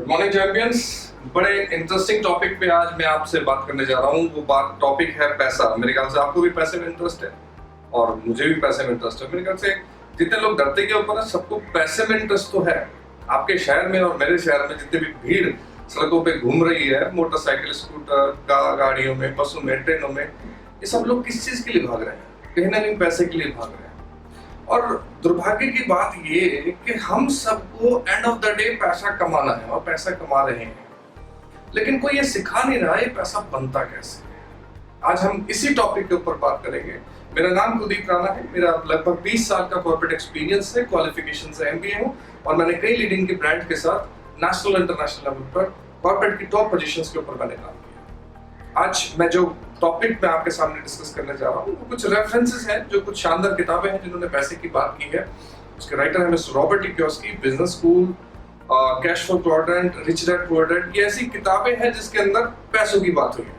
Good morning champions. बड़े interesting topic पे आज मैं आपसे बात करने जा रहा हूँ। वो बात टॉपिक है पैसा। मेरे ख्याल से आपको भी पैसे में इंटरेस्ट है और मुझे भी पैसे में इंटरेस्ट है। मेरे ख्याल से जितने लोग धरती के ऊपर है सबको पैसे में इंटरेस्ट तो है। आपके शहर में और मेरे शहर में जितनी भी भीड़ सड़कों पे घूम रही है, मोटरसाइकिल, स्कूटर, गाड़ियों में, बसों में, ट्रेनों में, ये सब लोग किस चीज के लिए भाग रहे हैं? कहीं ना कहीं पैसे के लिए भाग रहे हैं। और दुर्भाग्य की बात ये है कि हम सबको एंड ऑफ द डे पैसा कमाना है और पैसा कमा रहे हैं, लेकिन कोई ये सिखा नहीं रहा है पैसा बनता कैसे है। आज हम इसी टॉपिक के ऊपर बात करेंगे। मेरा नाम कुलदीप राणा है। मेरा लगभग 20 साल का कॉर्पोरेट एक्सपीरियंस है। क्वालिफिकेशन से एमबीए हूँ और मैंने कई लीडिंग की ब्रांड के साथ नेशनल इंटरनेशनल लेवल पर कॉर्पोरेट की टॉप पोजीशंस के ऊपर मैंने काम किया। आज मैं जो टॉपिक में आपके सामने डिस्कस करने जा रहा हूँ वो कुछ रेफरेंसेस हैं, जो कुछ शानदार किताबें हैं जिन्होंने पैसे की बात की है। उसके राइटर है mister Robert T Kiyosaki, business school, cash flow quadrant, rich dad poor dad. ये ऐसी किताबें हैं जिसके अंदर पैसों की बात हुई है।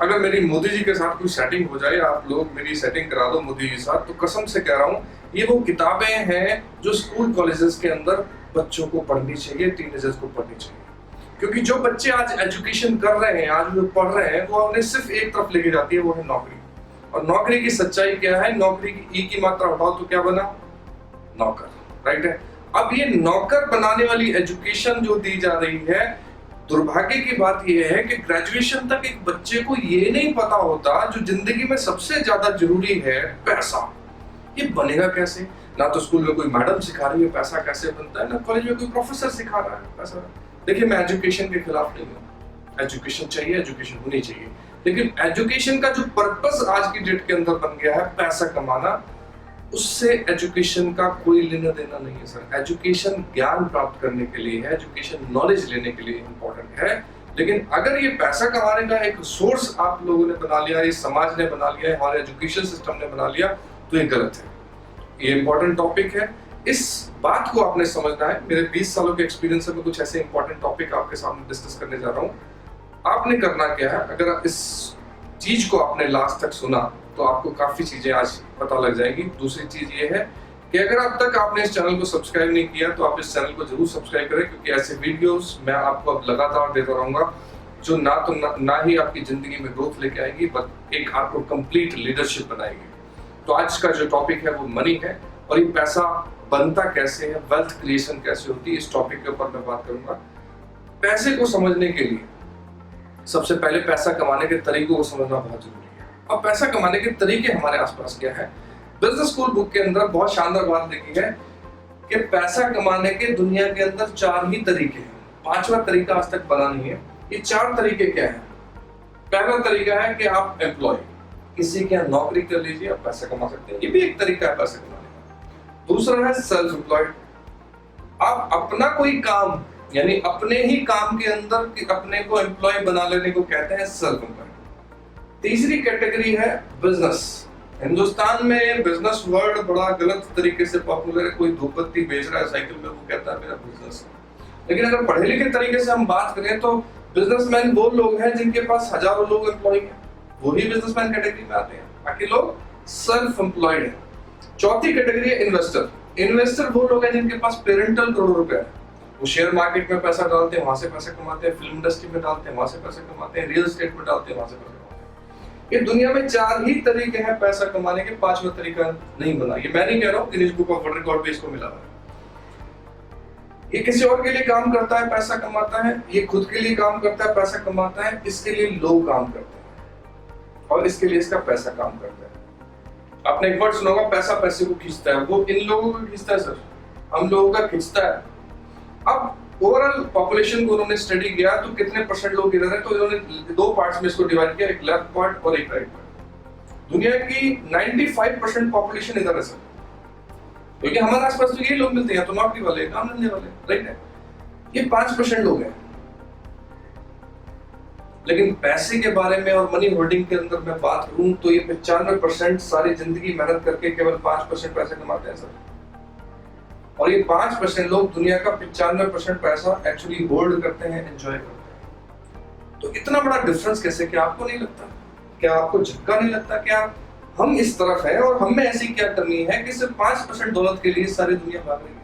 अगर मेरी मोदी जी के साथ कोई सेटिंग हो जाए, आप लोग मेरी सेटिंग करा दो मोदी जी के साथ, तो कसम से कह रहा हूँ ये वो किताबें हैं जो स्कूल कॉलेजेस के अंदर बच्चों को पढ़नी चाहिए, टीनेजर्स को पढ़नी चाहिए। क्योंकि जो बच्चे आज एजुकेशन कर रहे हैं, आज जो पढ़ रहे हैं, वो उन्हें सिर्फ एक तरफ लेके जाती है, वो है नौकरी। और नौकरी की सच्चाई क्या है? नौकरी की ई की मात्रा हटाओ तो क्या बना? नौकर। राइट है। अब ये नौकर बनाने वाली एजुकेशन जो दी जा रही है, दुर्भाग्य की बात यह है कि ग्रेजुएशन तक एक बच्चे को ये नहीं पता होता जो जिंदगी में सबसे ज्यादा जरूरी है, पैसा। ये बनेगा कैसे? ना तो स्कूल में कोई मैडम सिखा रही है पैसा कैसे बनता है, ना कॉलेज में कोई प्रोफेसर सिखा रहा है पैसा। देखिए, मैं एजुकेशन के खिलाफ नहीं हूँ। एजुकेशन चाहिए, एजुकेशन होनी चाहिए, लेकिन एजुकेशन का जो पर्पस आज की डेट के अंदर बन गया है पैसा कमाना, उससे एजुकेशन का कोई लेना देना नहीं है सर। एजुकेशन ज्ञान प्राप्त करने के लिए है, एजुकेशन नॉलेज लेने के लिए इंपॉर्टेंट है, लेकिन अगर ये पैसा कमाने का एक सोर्स आप लोगों ने बना लिया, ये समाज ने बना लिया, हमारे एजुकेशन सिस्टम ने बना लिया, तो ये गलत है। ये इंपॉर्टेंट टॉपिक है, इस बात को आपने समझना है। मेरे 20 सालों के एक्सपीरियंस में कुछ ऐसे इंपॉर्टेंट टॉपिक आपके सामने डिस्कस करने जा रहा हूँ। आपने करना क्या है, अगर इस चीज को आपने लास्ट तक सुना तो आपको काफी चीजें आज पता लग जाएगी। दूसरी चीज ये है कि अगर अब तक आपने इस चैनल को सब्सक्राइब नहीं किया तो आप इस चैनल को जरूर सब्सक्राइब करें, क्योंकि ऐसे वीडियोस मैं आपको अब लगातार देता रहूंगा जो ना ही आपकी जिंदगी में ग्रोथ लेके आएगी, बट एक आपको कंप्लीट लीडरशिप बनाएगी। तो आज का जो टॉपिक है वो मनी है, और ये पैसा बनता कैसे है, वेल्थ क्रिएशन कैसे होती है, इस टॉपिक के ऊपर मैं बात करूंगा। पैसे को समझने के लिए सबसे पहले पैसा कमाने के तरीकों को समझना बहुत जरूरी है। अब पैसा कमाने के तरीके हमारे आसपास क्या है? बिजनेस स्कूल बुक के अंदर बहुत शानदार बात लिखी है कि पैसा कमाने के दुनिया के अंदर 4 ही तरीके हैं, 5वां तरीका आज तक बना नहीं है। ये 4 तरीके क्या है? पहला तरीका है कि आप एम्प्लॉय, किसी के यहाँ नौकरी कर लीजिए, आप पैसा कमा सकते हैं, ये भी एक तरीका है पैसा कमाने का। दूसरा है सेल्फ एम्प्लॉयड, आप अपना कोई काम, यानी अपने ही काम के अंदर अपने को एम्प्लॉय बना लेने को कहते हैं सेल्फ एम्प्लॉयड। तीसरी कैटेगरी है बिजनेस। हिंदुस्तान में बिजनेस वर्ड बड़ा गलत तरीके से पॉपुलर है। कोई धूपबत्ती बेच रहा है साइकिल में, वो कहता है मेरा बिजनेस है। लेकिन अगर पढ़े लिखे तरीके से हम बात करें तो बिजनेसमैन वो लोग हैं जिनके पास हजारों लोग एम्प्लॉय हैं, वही बिजनेसमैन कैटेगरी में आते हैं। बाकी लोग सेल्फ एम्प्लॉयड है। चौथी कैटेगरी है इन्वेस्टर। इन्वेस्टर वो लोग हैं जिनके पास पेरेंटल करोड़ों रुपए है, वो शेयर मार्केट में पैसा डालते हैं, वहां से पैसा कमाते हैं, फिल्म इंडस्ट्री में डालते हैं, वहां से पैसा कमाते हैं, रियल एस्टेट में डालते हैं, वहां से पैसा कमाते हैं। ये दुनिया में 4 ही तरीके हैं पैसा कमाने के, 5वां तरीका नहीं बना। ये मैं नहीं कह रहा हूँ, Guinness book of world record भी इसको मिला है। ये किसी और के लिए काम करता है, पैसा कमाता है, ये खुद के लिए काम करता है, पैसा कमाता है, इसके लिए लोग काम करते हैं और इसके लिए इसका पैसा काम करता है। आपने एक वर्ड सुना होगा, पैसा पैसे को खींचता है। वो इन लोगों को खींचता है सर, हम लोगों का खींचता है। अब ओवरऑल पॉपुलेशन को उन्होंने स्टडी किया तो कितने परसेंट लोग इधर हैं, तो इन्होंने 2 पार्ट्स में इसको डिवाइड किया, एक लेफ्ट पार्ट और एक राइट पार्ट। दुनिया की 95% पॉपुलेशन इधर है सर, क्योंकि हमारे आसपास तो यही लोग मिलते हैं, तो नौकरी वाले, काम धंधे वाले, राइट है। ये 5% लोग हैं। लेकिन पैसे के बारे में और मनी होल्डिंग के अंदर मैं बात करूं तो ये 95% सारी जिंदगी मेहनत करके केवल 5% पैसे कमाते हैं सर। और ये 5% लोग दुनिया का 95% पैसा एक्चुअली होल्ड करते हैं, एंजॉय करते हैं। तो इतना बड़ा डिफरेंस कैसे? क्या आपको नहीं लगता? क्या आपको झटका नहीं लगता? क्या हम इस तरफ है और हमें ऐसी क्या कमी है कि सिर्फ 5% दौलत के लिए सारी दुनिया भाग रही है?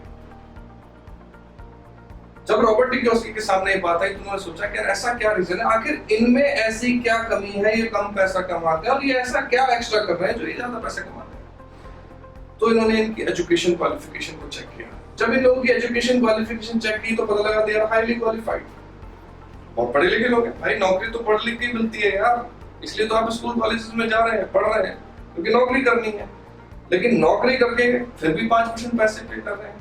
जब रॉबर्ट कियोसाकी के सामने ये बात आई तो उन्होंने सोचा कि ऐसा क्या रीजन है, आखिर इनमें ऐसी क्या कमी है, ये कम पैसा कमाते हैं और ये ऐसा क्या एक्स्ट्रा कर रहे हैं जो ये ज्यादा पैसा कमाते हैं। तो इन्होंने इनकी एजुकेशन क्वालिफिकेशन को चेक किया। जब इन लोगों की एजुकेशन क्वालिफिकेशन चेक की तो पता लगा दे आर हाईली क्वालिफाइड, बहुत पढ़े लिखे लोग हैं भाई, नौकरी तो पढ़ लिख के मिलती है यार, इसलिए तो आप स्कूल कॉलेजेस में जा रहे हैं, पढ़ रहे हैं, क्योंकि नौकरी करनी है। लेकिन नौकरी करके फिर भी 5% पैसे पे कर रहे हैं।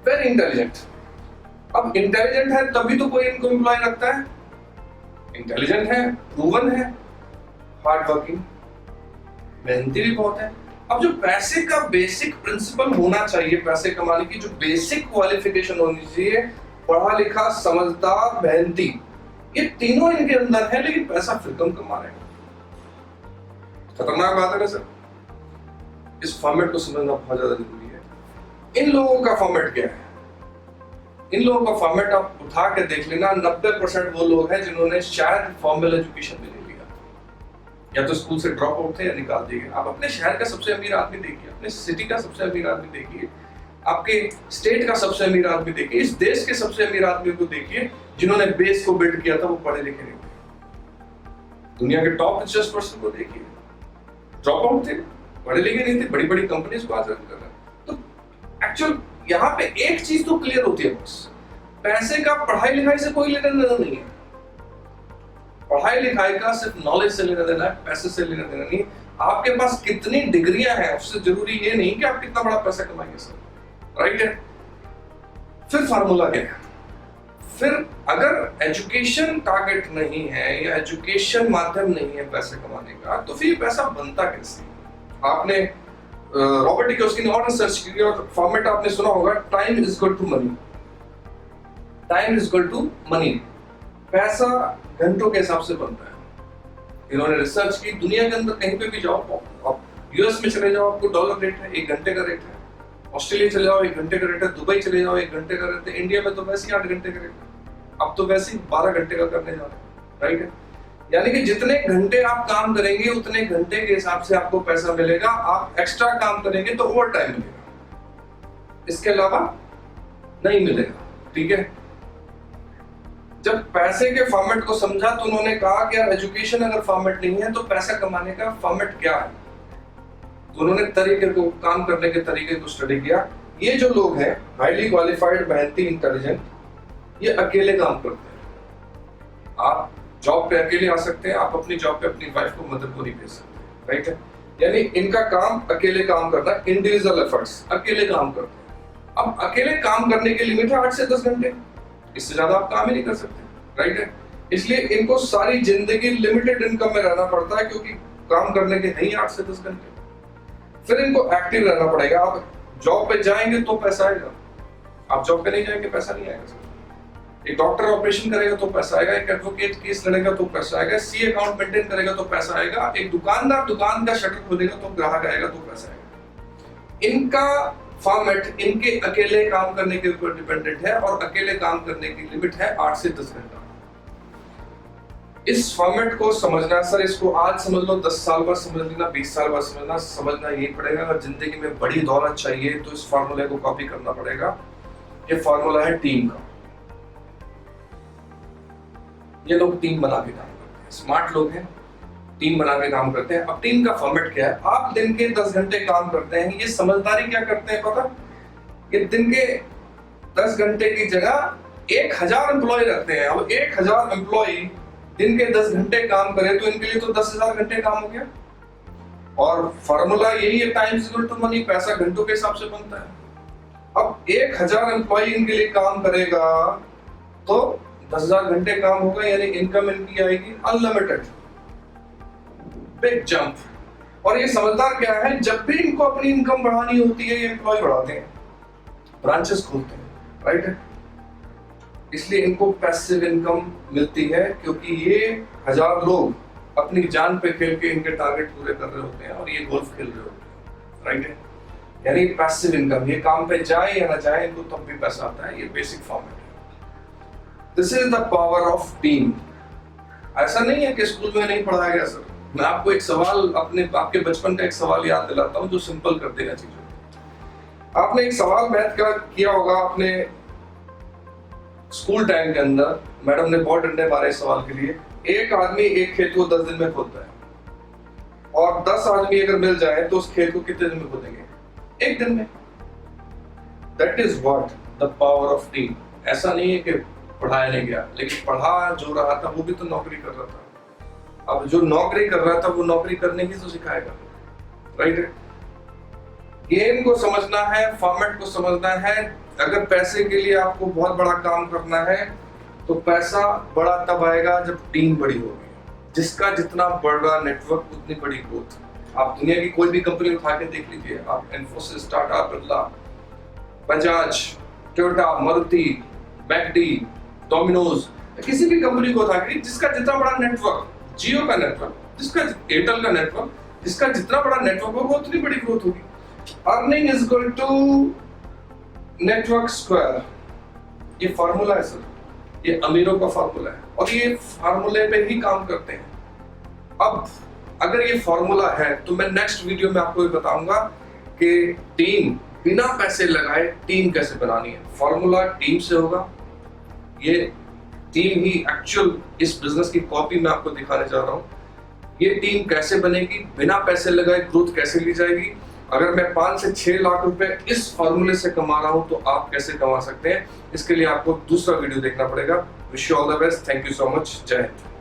Very intelligent. अब इंटेलिजेंट है तभी तो कोई इनको एम्प्लॉय रखता है, इंटेलिजेंट है, प्रूवन है, हार्ड वर्किंग, मेहनती भी बहुत है। अब जो पैसे का बेसिक प्रिंसिपल होना चाहिए, पैसे कमाने की जो बेसिक क्वालिफिकेशन होनी चाहिए, पढ़ा लिखा, समझदार, मेहनती, ये तीनों इनके अंदर है, लेकिन पैसा फिर कम कमा रहे हैं। खतरनाक बात है ना सर। इस फॉर्मेट को समझना बहुत ज्यादा जरूरी है। इन लोगों का फॉर्मेट क्या है? इन लोगों का फॉर्मेट आप उठा के देख लेना, 90% वो लोग हैं जिन्होंने शायद फॉर्मल एजुकेशन भी नहीं लिया, या तो स्कूल से ड्रॉप आउट थे या निकाल दिए गए। आप अपने शहर का सबसे अमीर आदमी देखिए, अपने सिटी का सबसे अमीर आदमी देखिए, आपके स्टेट का सबसे अमीर आदमी देखिए, इस देश के सबसे अमीर आदमी को देखिए जिन्होंने बेस को बिल्ड किया था, वो पढ़े लिखे नहीं थे। दुनिया के टॉप 50% को देखिए, ड्रॉप आउट थे, पढ़े लिखे नहीं थे, बड़ी बड़ी कंपनीज को आजाद कर रहे हैं। तो एक्चुअल यहाँ पे एक चीज तो क्लियर होती है बस, पैसे का पढ़ाई लिखाई से कोई लेना देना नहीं है। पढ़ाई लिखाई का सिर्फ नॉलेज से लेना देना है, पैसे से लेना देना नहीं। आपके पास कितनी डिग्रियां हैं उससे जरूरी ये नहीं कि आप कितना बड़ा पैसा कमाएंगे सर, राइट है। फिर फार्मूला क्या है? फिर अगर एजुकेशन टारगेट नहीं है या एजुकेशन माध्यम नहीं है पैसे कमाने का, तो फिर पैसा बनता कैसे? आपने रॉबर्ट कियोसाकी ने और रिसर्च की और फॉर्मेट आपने सुना होगा, time is equal to money. Time is equal to money, पैसा घंटों के हिसाब से बनता है। इन्होंने रिसर्च की, दुनिया के अंदर कहीं पे भी जाओ, आप यूएस में चले जाओ, आपको डॉलर रेट है, 1 घंटे का रेट है। ऑस्ट्रेलिया चले जाओ, 1 घंटे का रेट है। दुबई चले जाओ, 1 घंटे का रेट है। इंडिया में तो वैसे ही 8 घंटे का रेट है, अब तो वैसे ही 12 घंटे का करने जा रहे हैं, राइट है। यानी कि जितने घंटे आप काम करेंगे उतने घंटे के हिसाब से आपको पैसा मिलेगा। आप एक्स्ट्रा काम करेंगे तो ओवर टाइम मिलेगा, इसके अलावा नहीं मिलेगा, ठीक है। जब पैसे के फॉर्मेट को समझा तो उन्होंने कहा कि यार एजुकेशन अगर फॉर्मेट नहीं है तो पैसा कमाने का फॉर्मेट क्या है। तो उन्होंने तरीके को, काम करने के तरीके को स्टडी किया। ये जो लोग हैं हाईली क्वालिफाइड, मेहनती, इंटेलिजेंट, ये अकेले काम करते हैं। आप जॉब पे अकेले आ सकते हैं, आप अपनी जॉब पे अपनी वाइफ को, मदर को नहीं भेज सकते, राइट है। यानी इनका काम अकेले काम करना, इंडिविजुअल एफर्ट्स, अकेले काम करते हैं। अब अकेले काम करने की लिमिट है 8 से 10 घंटे, इससे ज्यादा आप काम ही नहीं कर सकते, राइट है। इसलिए इनको सारी जिंदगी लिमिटेड इनकम में रहना पड़ता है, क्योंकि काम करने के नहीं 8 से 10 घंटे। फिर इनको एक्टिव रहना पड़ेगा। आप जॉब पे जाएंगे तो पैसा आएगा, आप जॉब पे नहीं जाएंगे पैसा नहीं आएगा। एक डॉक्टर ऑपरेशन करेगा तो पैसा आएगा, एक एडवोकेट केस लड़ेगा तो पैसा आएगा, सी अकाउंट मेंटेन करेगा तो पैसा आएगा, एक दुकानदार दुकान का शटर खोलेगा तो ग्राहक आएगा तो पैसा आएगा। इनका फॉर्मेट इनके अकेले काम करने के ऊपर डिपेंडेंट है, और अकेले काम करने की लिमिट है 8 से 10 घंटा। इस फॉर्मेट को समझना सर, इसको आज समझ लो, 10 साल बाद समझ लेना, 20 साल बाद समझना यही पड़ेगा। अगर जिंदगी में बड़ी दौलत चाहिए तो इस फॉर्मूले को कॉपी करना पड़ेगा। ये फॉर्मूला है टीम का। ये लोग टीम बना के काम करते हैं, स्मार्ट लोग हैं, टीम बना के काम करते हैं। अब टीम का फॉर्मेट क्या है? आप दिन के 10 घंटे काम करते हैं, ये समझदारी क्या करते हैं पता? ये दिन के 10 घंटे की जगह 1000 एम्प्लॉय रखते हैं। अब 1000 एम्प्लॉय दिन के 10 घंटे काम करे तो इनके लिए तो 10,000 घंटे काम हो गया। और फॉर्मूला यही है, time is equal to money, पैसा घंटों के हिसाब से बनता है। अब 1000 एम्प्लॉय इनके लिए काम करेगा तो 10,000 घंटे काम होगा, यानी इनकम इनकी आएगी अनलिमिटेड, बिग जंप। और ये समझदार क्या है, जब भी इनको अपनी इनकम बढ़ानी होती है ये एम्प्लॉय बढ़ाते हैं, ब्रांचेस खोलते हैं, राइट है। इसलिए इनको पैसिव इनकम मिलती है, क्योंकि ये 1000 लोग अपनी जान पे खेल के इनके टारगेट पूरे कर रहे होते हैं, और ये गोल्फ खेल रहे होते हैं, राइट है। यानी पैसिव इनकम, ये काम पे जाए या ना जाए इनको तब भी पैसा आता है। ये बेसिक फॉर्मेट है। This is the power of team. ऐसा नहीं है कि स्कूल में नहीं पढ़ाया गया सर। मैं आपको एक सवाल, आपके बचपन का एक सवाल याद दिलाता हूँ जो सिंपल कर देगा चीजों। आपने एक सवाल मैथ का किया होगा, आपने स्कूल टाइम के अंदर मैडम ने बहुत डंडे मारे इस सवाल के लिए, एक आदमी एक खेत को 10 दिन में खोदता है और 10 आदमी अगर मिल जाए तो उस खेत को कितने दिन में खोदेंगे? एक दिन में। That is what the power of team. ऐसा नहीं है कि पढ़ाया नहीं गया, लेकिन पढ़ा जो रहा था वो भी तो नौकरी कर रहा था। अब जो नौकरी कर रहा था वो नौकरी करने की तो सिखाएगा, राइट? गेम को समझना है, फॉर्मेट को समझना है। अगर पैसे के लिए आपको बहुत बड़ा काम करना है तो पैसा बड़ा तब आएगा जब टीम बड़ी होगी। जिसका जितना बड़ा नेटवर्क उतनी बड़ी ग्रोथ। आप दुनिया की कोई भी कंपनी उठा के देख लीजिए, आप Infosys, Tata, Birla, Bajaj, Toyota, Maruti, McD, Domino's, किसी भी कंपनी को उठा के, जिसका जितना बड़ा नेटवर्क, जियो का नेटवर्क, जिसका एयरटेल का नेटवर्क, जिसका जितना बड़ा नेटवर्क होगा उतनी बड़ी ग्रोथ होगी। Earning is equal to network square. ये फार्मूला है सर, ये अमीरों का फार्मूला है और ये फार्मूले पे ही काम करते हैं। अब अगर ये फार्मूला है तो मैं नेक्स्ट वीडियो में आपको ये बताऊंगा कि टीम बिना पैसे लगाए टीम कैसे बनानी है। फार्मूला टीम से होगा, ये टीम ही एक्चुअल इस बिजनेस की कॉपी मैं आपको दिखाने जा रहा हूँ। ये टीम कैसे बनेगी, बिना पैसे लगाए ग्रोथ कैसे ली जाएगी। अगर मैं 5 से 6 लाख रुपए इस फॉर्मूले से कमा रहा हूं तो आप कैसे कमा सकते हैं, इसके लिए आपको दूसरा वीडियो देखना पड़ेगा। Wish you all the best, thank you so much, जय हिंद।